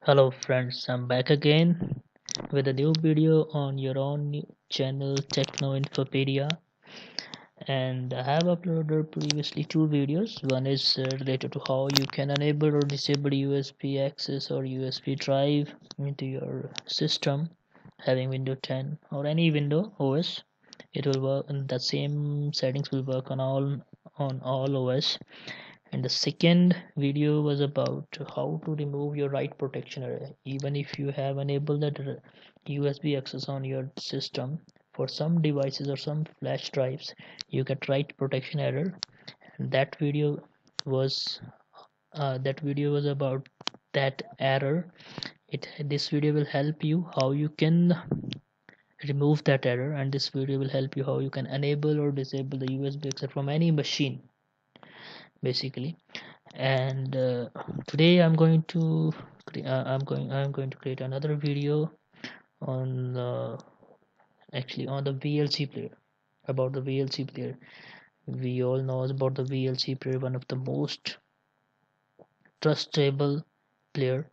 Hello friends, I'm back again with a new video on your own channel Techno Infopedia, and I have uploaded previously two videos. One is related to how you can enable or disable USB access or USB drive into your system having Windows 10 or any Windows OS. It will work, and the same settings will work on all OS. And the second video was about how to remove your write protection error. Even if you have enabled that USB access on your system, for some devices or some flash drives you get write protection error. And that video was about that error. This video will help you how you can remove that error, and this video will help you how you can enable or disable the USB access from any machine basically. And today I'm going to create another video on actually on the VLC player, about the VLC player. We all know about the VLC player, one of the most trustable player,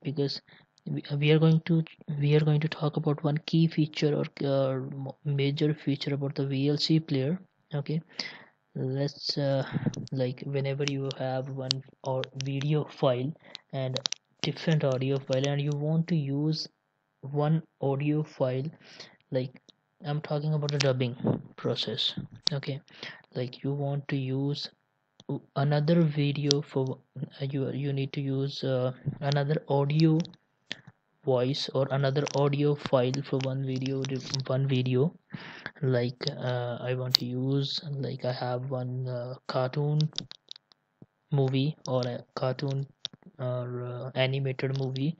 because we are going to talk about one key feature or major feature about the VLC player. Okay, let's like whenever you have one or video file and different audio file, and you want to use one audio file, like I'm talking about the dubbing process. Okay, like you want to use another video for you need to use another audio voice or another audio file for one video. Like I want to use, like I have one cartoon movie or a cartoon or animated movie,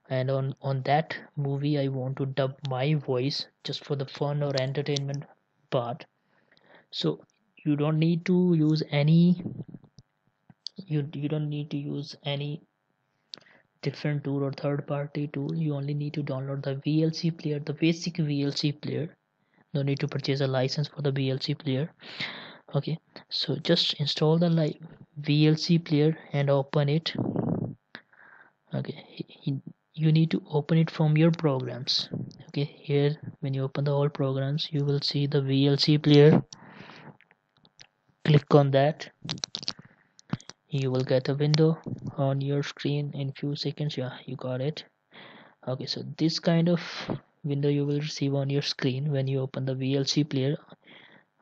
and on that movie I want to dub my voice just for the fun or entertainment part. So you don't need to use any you don't need to use any different tool or third party tool. You only need to download the VLC player, the basic VLC player. No need to purchase a license for the VLC player. Okay, so just install the VLC player and open it. Okay, you need to open it from your programs. Okay, here when you open the all programs you will see the VLC player. Click on that, you will get a window on your screen in few seconds. Yeah, you got it. Okay, so this kind of window you will receive on your screen when you open the VLC player.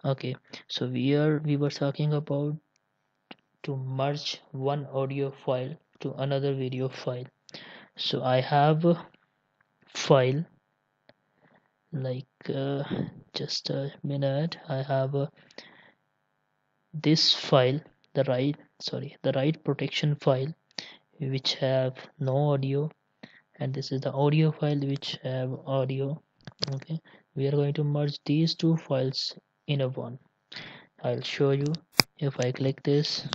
Okay, so we were talking about to merge one audio file to another video file. So I have a file, like just a minute. I have this file, the write protection file, which have no audio, and this is the audio file which have audio. Okay, we are going to merge these two files in a one. I'll show you. If I click this,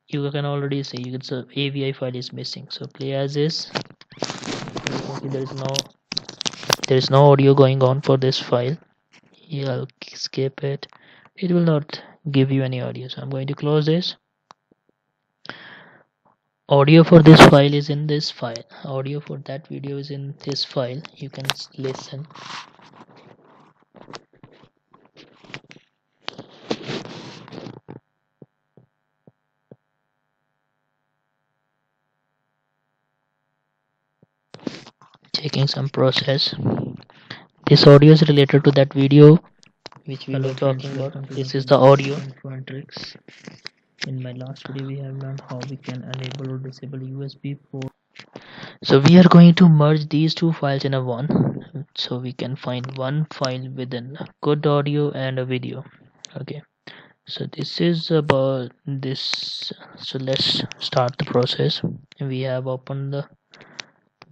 you can already see it's a AVI file is missing, so play as is. You can see there is no audio going on for this file. Yeah, I'll skip it. It will not give you any audio, so I'm going to close this. Audio for this file is in this file. Audio for that video is in this file. You can listen. Taking some process. This audio is related to that video which we were talking about. This is the audio. Tricks. In my last video we have learned how we can enable or disable USB port. So we are going to merge these two files in a one, so we can find one file within good audio and a video. Okay, so this is about this. So let's start the process. We have opened the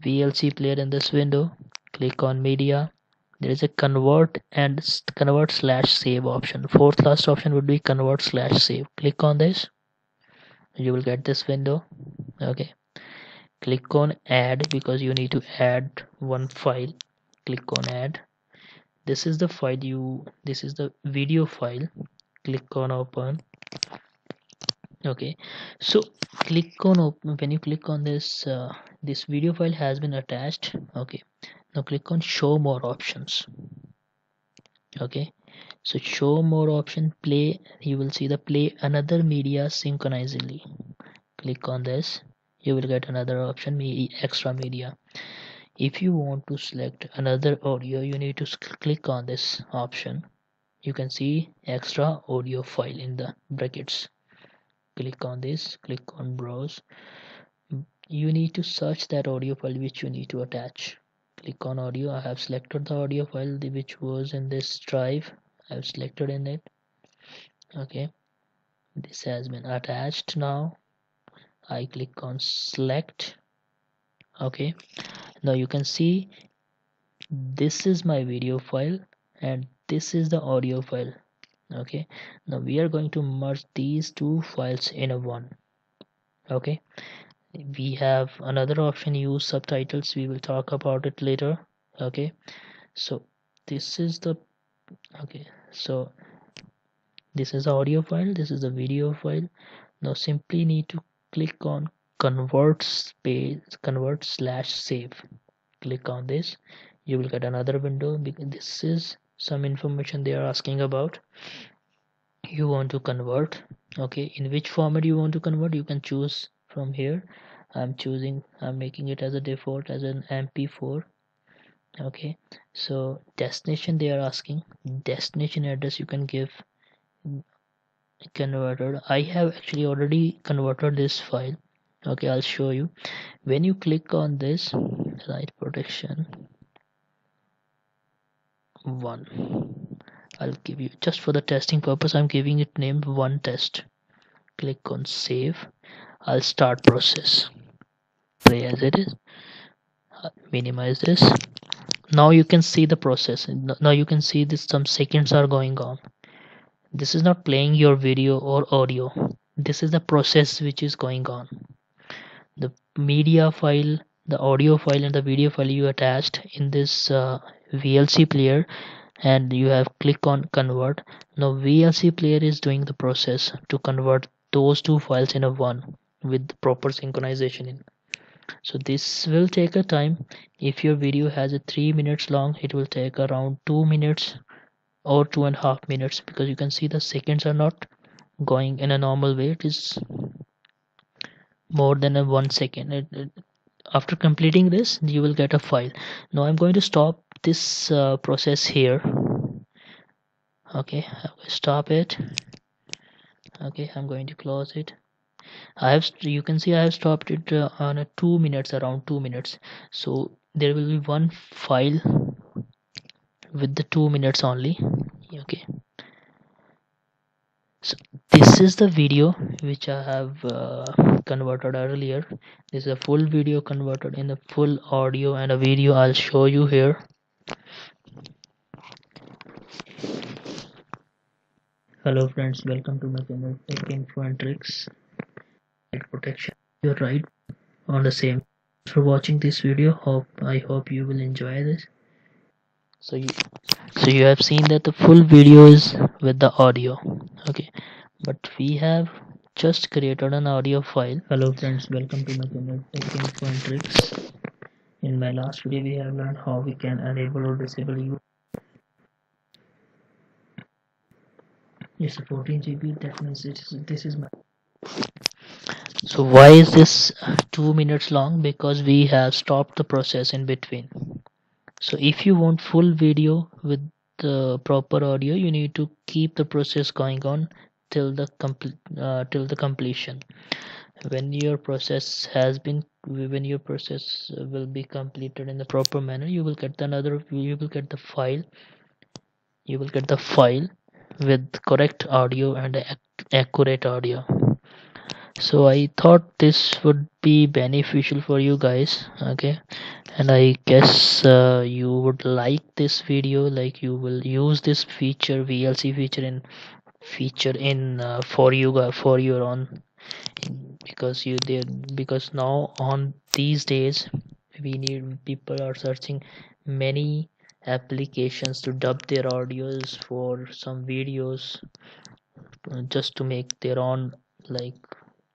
VLC player in this window. Click on media. There is a convert and convert/save option. Fourth last option would be convert/save. Click on this, you will get this window. Okay, click on add because you need to add one file. Click on add. This is the video file. Click on open. Okay, so click on when you click on this, this video file has been attached. Okay, now click on show more options. Okay, so show more option, play, you will see the play another media synchronously. Click on this, you will get another option, extra media. If you want to select another audio, you need to click on this option. You can see extra audio file in the brackets. Click on this, click on browse. You need to search that audio file which you need to attach. Click on audio. I have selected the audio file which was in this drive. I have selected in it. Okay, this has been attached. Now I click on select. Okay, now you can see this is my video file and this is the audio file. Okay, now we are going to merge these two files in a one. Okay, we have another option, use subtitles, we will talk about it later. Okay, so this is the, okay, so this is the audio file, this is the video file. Now simply need to click on convert space, convert slash save. Click on this, you will get another window because this is some information they are asking about. You want to convert, okay, in which format you want to convert, you can choose from here. I'm making it as a default as an mp4. Okay, so destination they are asking, destination address you can give converted. I have actually already converted this file. Okay, I'll show you. When you click on this right protection 1, I'll give you, just for the testing purpose, I'm giving it name 1 test. Click on save. I'll start process, play as it is. Minimize this. Now you can see the process. Now you can see this, some seconds are going on. This is not playing your video or audio, this is the process which is going on. The media file, the audio file and the video file you attached in this VLC player, and you have click on convert. Now VLC player is doing the process to convert those two files in a one with proper synchronization in. So this will take a time. If your video has a 3 minutes long, it will take around 2 minutes or 2.5 minutes, because you can see the seconds are not going in a normal way, it is more than a 1 second. After completing this you will get a file. Now I'm going to stop this process here. Okay, I will stop it. Okay, I'm going to close it. You can see I have stopped it on a 2 minutes, around 2 minutes. So there will be one file with the 2 minutes only. Okay, so this is the video which I have converted earlier. This is a full video converted in a full audio and a video. I'll show you here. Hello friends, welcome to my channel Tech Info and Tricks Protection. You're right on the same. Thanks for watching this video. I hope you will enjoy this. So you have seen that the full video is with the audio. Okay, but we have just created an audio file. Hello friends, welcome to my channel Tech Info and Tricks. In my last video we have learned how we can enable or disable you. It's a 14 GB, that means this is my. So why is this 2 minutes long? Because we have stopped the process in between. So if you want full video with the proper audio, you need to keep the process going on till the completion. When your process will be completed in the proper manner, you will get the file with correct audio and accurate audio. So I thought this would be beneficial for you guys. Okay, and I guess you would like this video, like you will use this feature, VLC feature in for your own, because because now on these days we need, people are searching many applications to dub their audios for some videos, just to make their own, like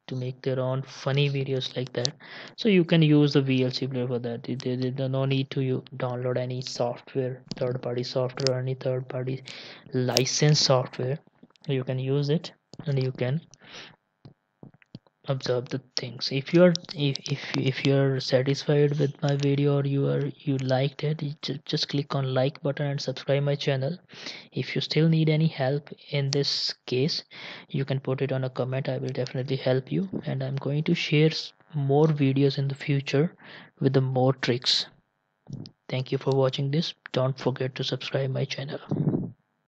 to make their own funny videos like that. So you can use the VLC player for that. There no need to you download any software, third party software, or any third party licensed software. You can use it and you can observe the things. If you are if you're satisfied with my video, or you liked it, you just click on like button and subscribe my channel. If you still need any help in this case, you can put it on a comment. I will definitely help you, and I'm going to share more videos in the future with the more tricks. Thank you for watching this. Don't forget to subscribe my channel.